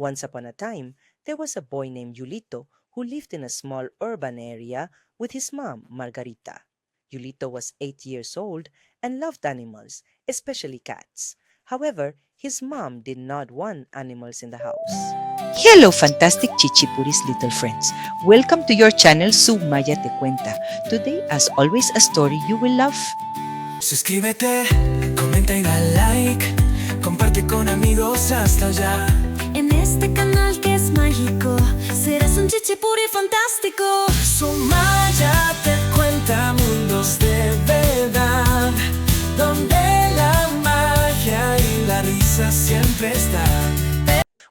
Once upon a time, there was a boy named Yulito who lived in a small urban area with his mom, Margarita. Yulito was 8 years old and loved animals, especially cats. However, his mom did not want animals in the house. Hello, fantastic Chichipuris little friends. Welcome to your channel Sumaya Te Cuenta. Today, as always, a story you will love. Suscríbete, comenta y da like, comparte con amigos hasta allá. En este canal que es mágico, serás un chichipuri fantástico. Sumaya te cuenta mundos de verdad, donde la magia y la risa siempre están.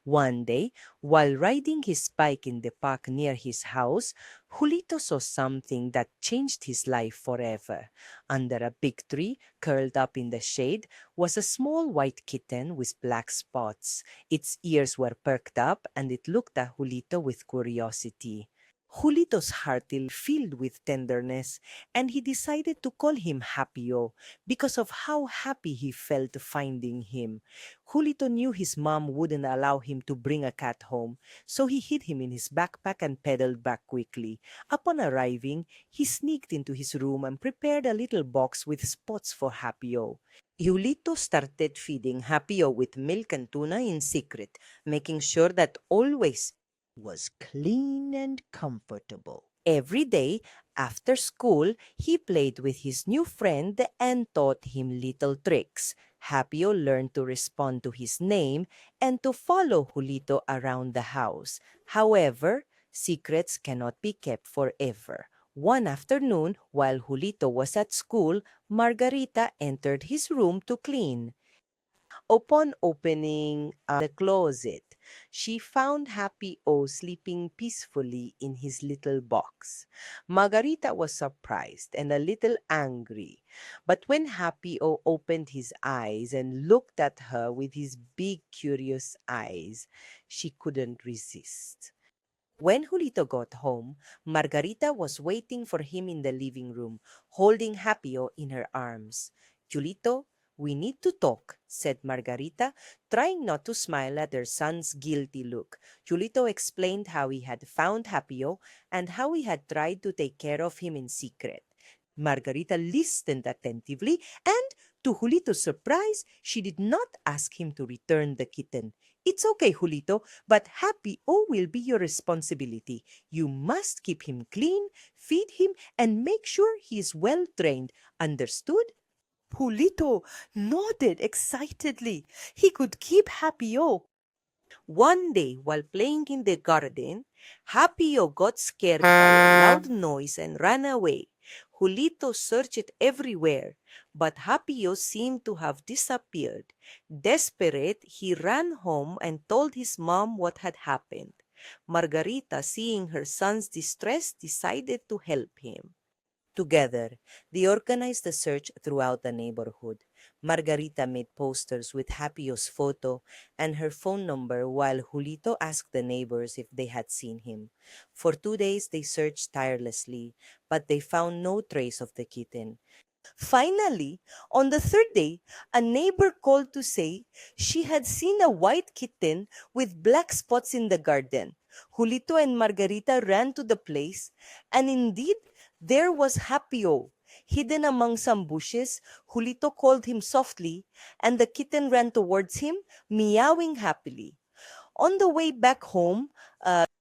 One day, while riding his bike in the park near his house, Julito saw something that changed his life forever. Under a big tree, curled up in the shade, was a small white kitten with black spots. Its ears were perked up, and it looked at Julito with curiosity. Julito's heart filled with tenderness, and he decided to call him Happy-O because of how happy he felt finding him. Julito knew his mom wouldn't allow him to bring a cat home, so he hid him in his backpack and pedaled back quickly. Upon arriving, he sneaked into his room and prepared a little box with spots for Happy-O. Julito started feeding Happy-O with milk and tuna in secret, making sure that always was clean and comfortable. Every day after school, he played with his new friend and taught him little tricks. Happio learned to respond to his name and to follow Julito around the house. However, secrets cannot be kept forever. One afternoon, while Julito was at school, Margarita entered his room to clean. Upon opening the closet, she found Happy O sleeping peacefully in his little box. Margarita was surprised and a little angry, but when Happy O opened his eyes and looked at her with his big, curious eyes, she couldn't resist. When Julito got home, Margarita was waiting for him in the living room, holding Happio in her arms. Julito, we need to talk, said Margarita, trying not to smile at her son's guilty look. Julito explained how he had found Happio and how he had tried to take care of him in secret. Margarita listened attentively, and to Julito's surprise, she did not ask him to return the kitten. It's okay, Julito, but Happy O will be your responsibility. You must keep him clean, feed him, and make sure he is well trained. Understood? Julito nodded excitedly. He could keep Happy O. One day, while playing in the garden, Happy-O got scared by a loud noise and ran away. Julito searched everywhere, but Happy-O seemed to have disappeared. Desperate, he ran home and told his mom what had happened. Margarita, seeing her son's distress, decided to help him. Together, they organized a search throughout the neighborhood. Margarita made posters with Happio's photo and her phone number while Julito asked the neighbors if they had seen him. For 2 days, they searched tirelessly, but they found no trace of the kitten. Finally, on the third day, a neighbor called to say she had seen a white kitten with black spots in the garden. Julito and Margarita ran to the place, and indeed, there was Happio. Hidden among some bushes, Julito called him softly, and the kitten ran towards him, meowing happily. On the way back home,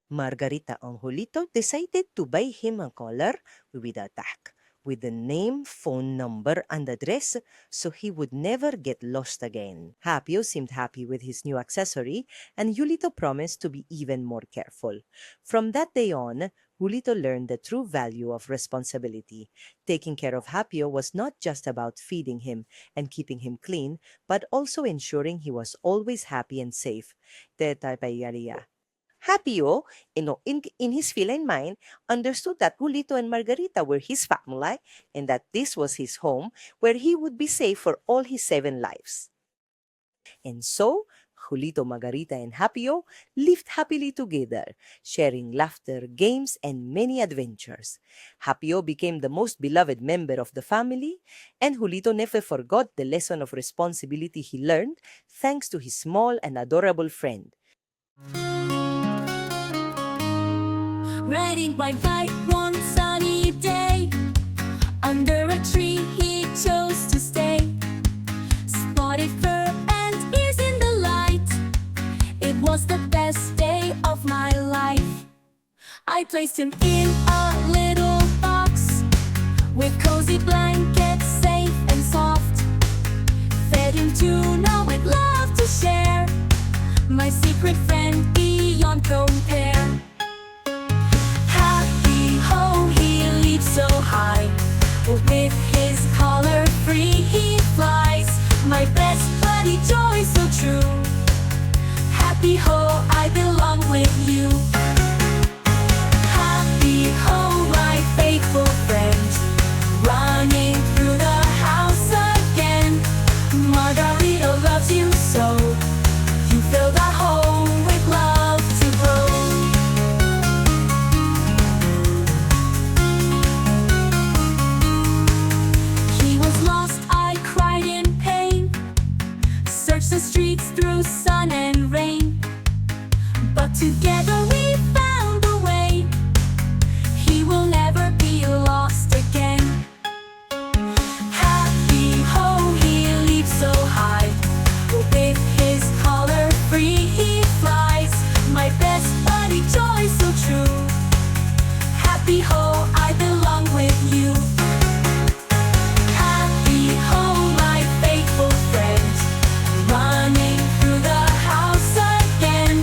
Margarita and Julito decided to buy him a collar with a tag, with the name, phone number, and address so he would never get lost again. Happio seemed happy with his new accessory, and Julito promised to be even more careful. From that day on, Julito learned the true value of responsibility. Taking care of Happio was not just about feeding him and keeping him clean, but also ensuring he was always happy and safe. Tetapayariya. Happio, in his feline mind, understood that Julito and Margarita were his family and that this was his home where he would be safe for all his 7 lives. And so, Julito, Margarita, and Happio lived happily together, sharing laughter, games, and many adventures. Happio became the most beloved member of the family, and Julito never forgot the lesson of responsibility he learned thanks to his small and adorable friend. riding my bike one sunny day. Under a tree he chose to stay. Spotted fur and ears in the light. It was the best day of my life. I placed him in a little box with cozy blankets, safe and soft. Fed him tuna with love to share, my secret friend beyond compare. Happy ho, he leaps so high. With his collar free he flies, my best buddy, joy so true. Happy ho, I belong with you. Happy ho, my faithful friend, running through the house again. Margarita loves you so, you fill the home with love to grow. He was lost, I cried in pain, searched the streets through sun and rain, but together we found a way. He will never be lost again. Happy ho, he leaps so high. With his collar free he flies, my best buddy, joy so true. Happy ho, I belong with you. Happy ho, my faithful friend, running through the house again.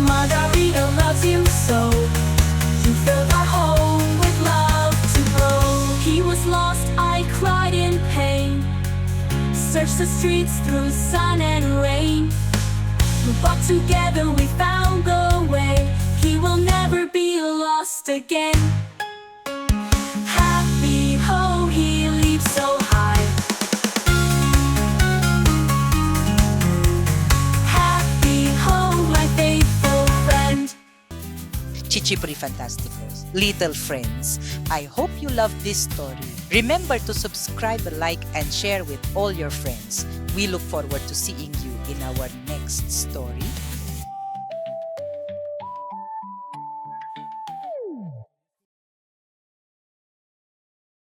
Margarita loves you so, you fill our home with love to grow. He was lost, I cried in pain, searched the streets through sun and rain, but together we found the way. He will never be lost again. Happy ho, he leaps so high. Happy ho, my faithful friend. Chichipuri Fantasticos, little friends, I hope you love this story. Remember to subscribe, like, and share with all your friends. We look forward to seeing you in our next story.